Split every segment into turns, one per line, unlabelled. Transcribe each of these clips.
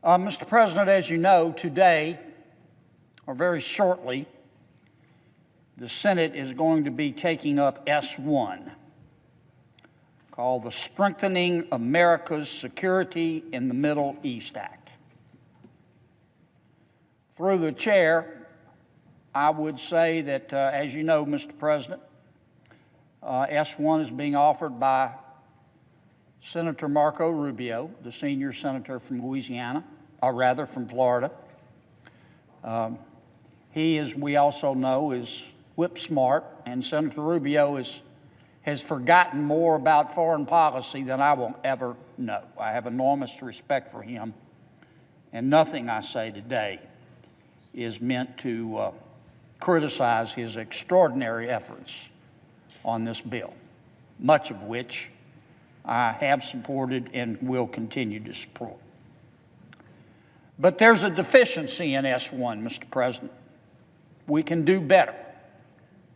Mr. President, as you know, today, or very shortly, the Senate is going to be taking up S-1, called the Strengthening America's Security in the Middle East Act. Through the chair, I would say that, as you know, Mr. President, S-1 is being offered by Senator Marco Rubio, the senior senator from Louisiana, or rather from Florida. He, as we also know, is whip smart, and Senator Rubio has forgotten more about foreign policy than I will ever know. I have enormous respect for him, and nothing I say today is meant to criticize his extraordinary efforts on this bill, much of which I have supported and will continue to support. But there's a deficiency in S-1, Mr. President. We can do better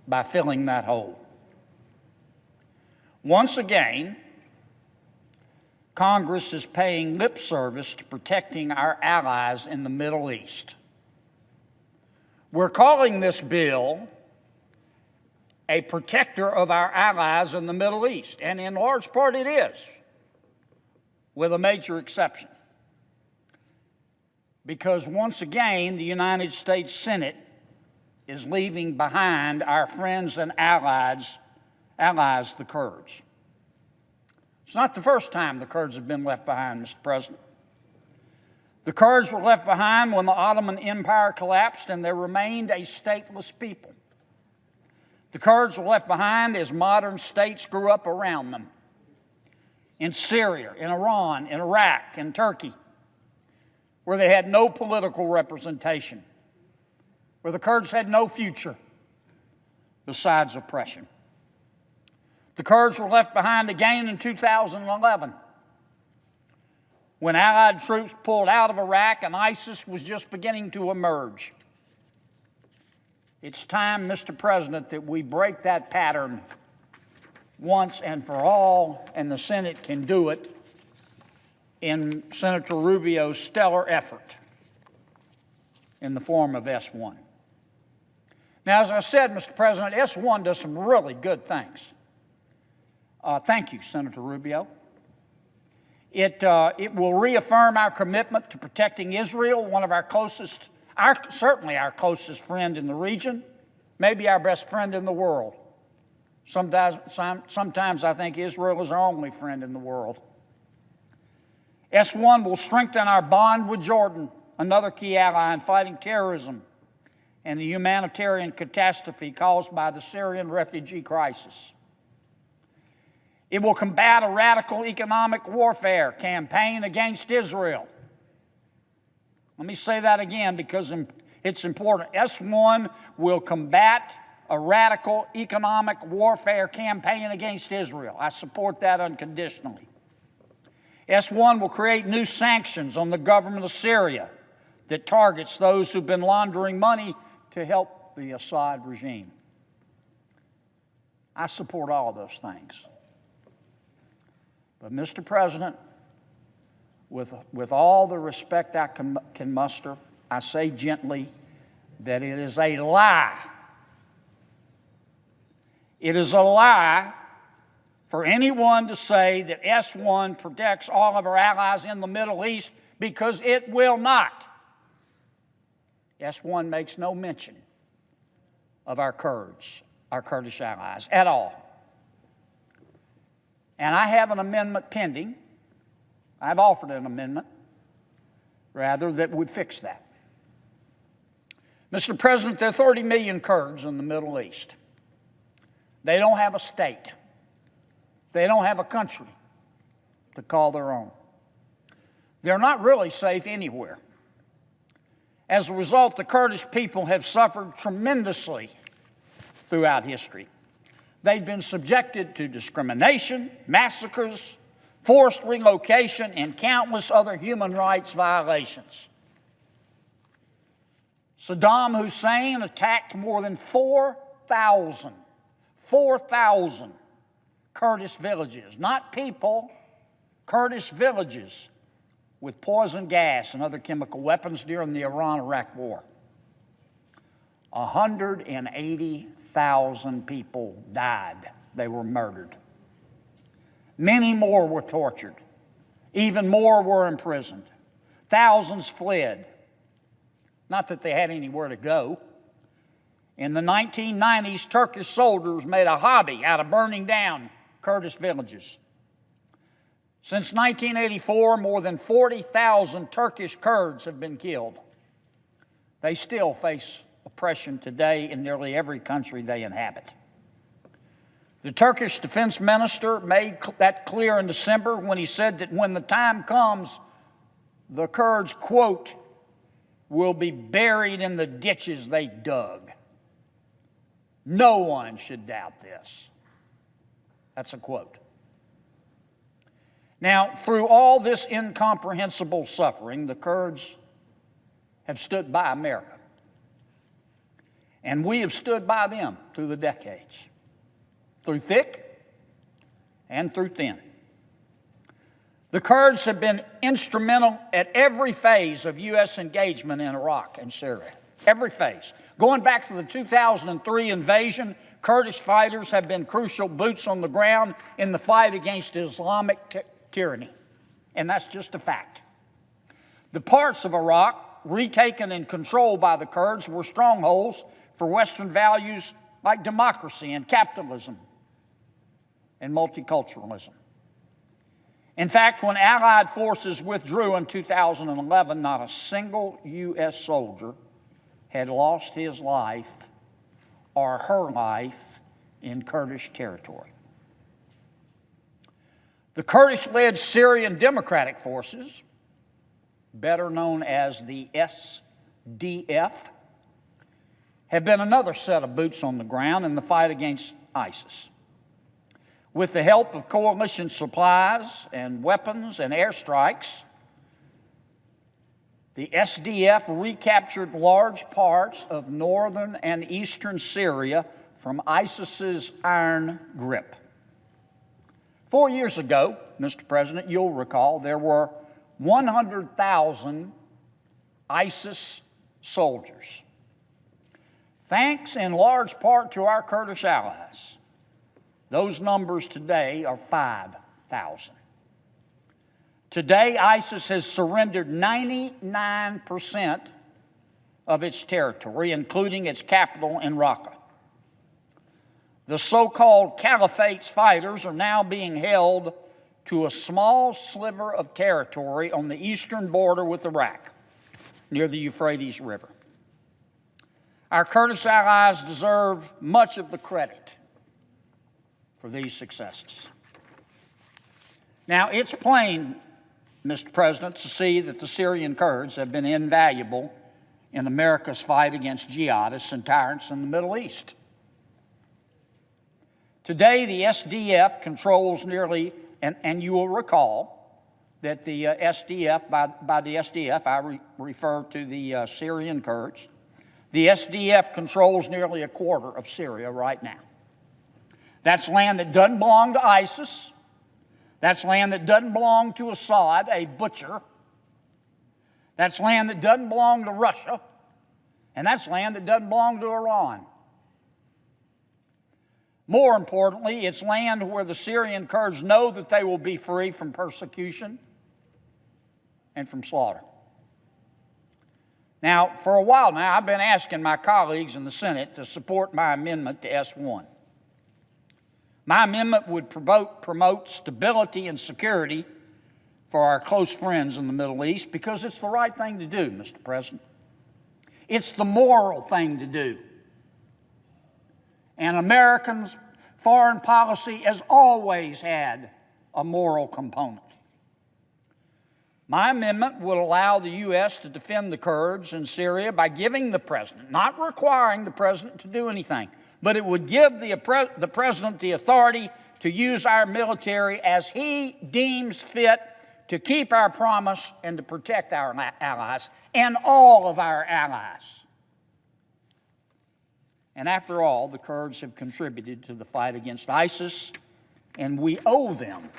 by filling that hole. Once again, Congress is paying lip service to protecting our allies in the Middle East. We're calling this bill a protector of our allies in the Middle East, and in large part it is, with a major exception. Because once again, the United States Senate is leaving behind our friends and allies, the Kurds. It's not the first time the Kurds have been left behind, Mr. President. The Kurds were left behind when the Ottoman Empire collapsed and there remained a stateless people. The Kurds were left behind as modern states grew up around them. In Syria, in Iran, in Iraq, in Turkey, where they had no political representation, where the Kurds had no future besides oppression. The Kurds were left behind again in 2011, when Allied troops pulled out of Iraq and ISIS was just beginning to emerge. It's time, Mr. President, that we break that pattern once and for all, and the Senate can do it in Senator Rubio's stellar effort in the form of S-1. Now, as I said, Mr. President, S-1 does some really good things. Thank you, Senator Rubio. It will reaffirm our commitment to protecting Israel, one of our closest, certainly our closest friend in the region, maybe our best friend in the world. Sometimes I think Israel is our only friend in the world. S-1 will strengthen our bond with Jordan, another key ally in fighting terrorism and the humanitarian catastrophe caused by the Syrian refugee crisis. It will combat a radical economic warfare campaign against Israel. Let me say that again because it's important. S-1 will combat a radical economic warfare campaign against Israel. I support that unconditionally. S-1 will create new sanctions on the government of Syria that targets those who've been laundering money to help the Assad regime. I support all of those things. But, Mr. President, with all the respect I can muster, I say gently that it is a lie. It is a lie for anyone to say that S-1 protects all of our allies in the Middle East, because it will not. S-1 makes no mention of our Kurds, our Kurdish allies, at all. And I have an amendment pending. I've offered an amendment, rather, that would fix that. Mr. President, there are 30 million Kurds in the Middle East. They don't have a state. They don't have a country to call their own. They're not really safe anywhere. As a result, the Kurdish people have suffered tremendously throughout history. They've been subjected to discrimination, massacres, forced relocation, and countless other human rights violations. Saddam Hussein attacked more than 4,000 Kurdish villages, not people, Kurdish villages with poison gas and other chemical weapons during the Iran-Iraq War. 180,000 people died. They were murdered. Many more were tortured. Even more were imprisoned. Thousands fled. Not that they had anywhere to go. In the 1990s, Turkish soldiers made a hobby out of burning down Kurdish villages. Since 1984, more than 40,000 Turkish Kurds have been killed. They still face oppression today in nearly every country they inhabit. The Turkish defense minister made that clear in December when he said that when the time comes, the Kurds, quote, will be buried in the ditches they dug. No one should doubt this. That's a quote. Now, through all this incomprehensible suffering, the Kurds have stood by America. And we have stood by them through the decades, through thick and through thin. The Kurds have been instrumental at every phase of U.S. engagement in Iraq and Syria, every phase. Going back to the 2003 invasion, Kurdish fighters have been crucial boots on the ground in the fight against Islamic tyranny, and that's just a fact. The parts of Iraq retaken and controlled by the Kurds were strongholds for Western values like democracy and capitalism and multiculturalism. In fact, when Allied forces withdrew in 2011, not a single U.S. soldier had lost his life or her life in Kurdish territory. The Kurdish-led Syrian Democratic Forces, better known as the SDF, have been another set of boots on the ground in the fight against ISIS. With the help of coalition supplies and weapons and airstrikes, the SDF recaptured large parts of northern and eastern Syria from ISIS's iron grip. 4 years ago, Mr. President, you'll recall, there were 100,000 ISIS soldiers. Thanks in large part to our Kurdish allies, those numbers today are 5,000. Today, ISIS has surrendered 99% of its territory, including its capital in Raqqa. The so-called Caliphate's fighters are now being held to a small sliver of territory on the eastern border with Iraq, near the Euphrates River. Our Kurdish allies deserve much of the credit for these successes. Now, it's plain, Mr. President, to see that the Syrian Kurds have been invaluable in America's fight against jihadists and tyrants in the Middle East. Today, the SDF controls nearly, and you will recall that the SDF, by the SDF, I refer to the Syrian Kurds. The SDF controls nearly a quarter of Syria right now. That's land that doesn't belong to ISIS. That's land that doesn't belong to Assad, a butcher. That's land that doesn't belong to Russia. And that's land that doesn't belong to Iran. More importantly, it's land where the Syrian Kurds know that they will be free from persecution and from slaughter. Now, for a while now, I've been asking my colleagues in the Senate to support my amendment to S1. My amendment would promote stability and security for our close friends in the Middle East because it's the right thing to do, Mr. President. It's the moral thing to do. And Americans' foreign policy has always had a moral component. My amendment would allow the U.S. to defend the Kurds in Syria by giving the president, not requiring the president to do anything, but it would give the president the authority to use our military as he deems fit to keep our promise and to protect our allies and all of our allies. And after all, the Kurds have contributed to the fight against ISIS, and we owe them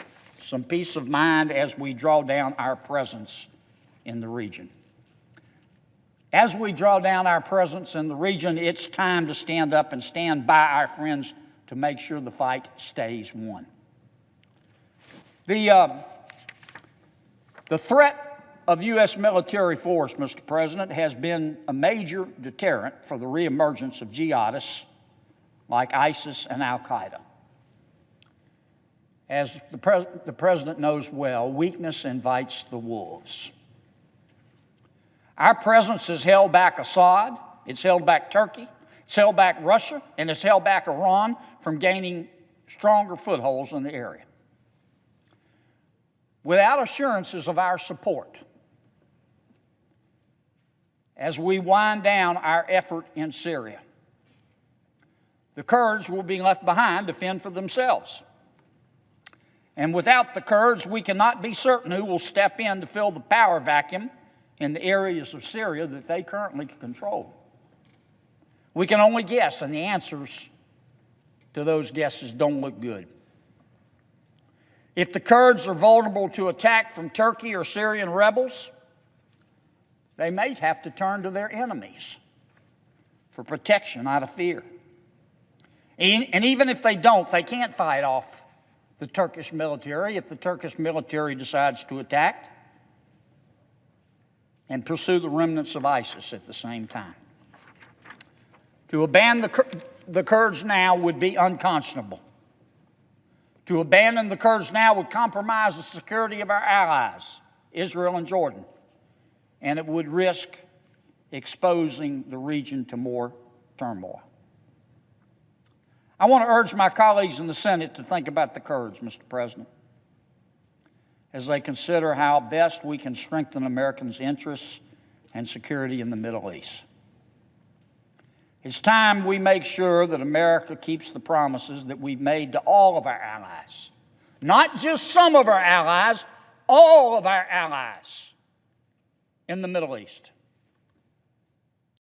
some peace of mind as we draw down our presence in the region. As we draw down our presence in the region, it's time to stand up and stand by our friends to make sure the fight stays won. The threat of U.S. military force, Mr. President, has been a major deterrent for the reemergence of jihadists like ISIS and Al-Qaeda. As the President knows well, weakness invites the wolves. Our presence has held back Assad, it's held back Turkey, it's held back Russia, and it's held back Iran from gaining stronger footholds in the area. Without assurances of our support, as we wind down our effort in Syria, the Kurds will be left behind to fend for themselves. And without the Kurds, we cannot be certain who will step in to fill the power vacuum in the areas of Syria that they currently control. We can only guess, and the answers to those guesses don't look good. If the Kurds are vulnerable to attack from Turkey or Syrian rebels, they may have to turn to their enemies for protection out of fear. And even if they don't, they can't fight off the Turkish military if the Turkish military decides to attack and pursue the remnants of ISIS at the same time. To abandon the Kurds now would be unconscionable. To abandon the Kurds now would compromise the security of our allies, Israel and Jordan, and it would risk exposing the region to more turmoil. I want to urge my colleagues in the Senate to think about the Kurds, Mr. President, as they consider how best we can strengthen Americans' interests and security in the Middle East. It's time we make sure that America keeps the promises that we've made to all of our allies, not just some of our allies, all of our allies in the Middle East.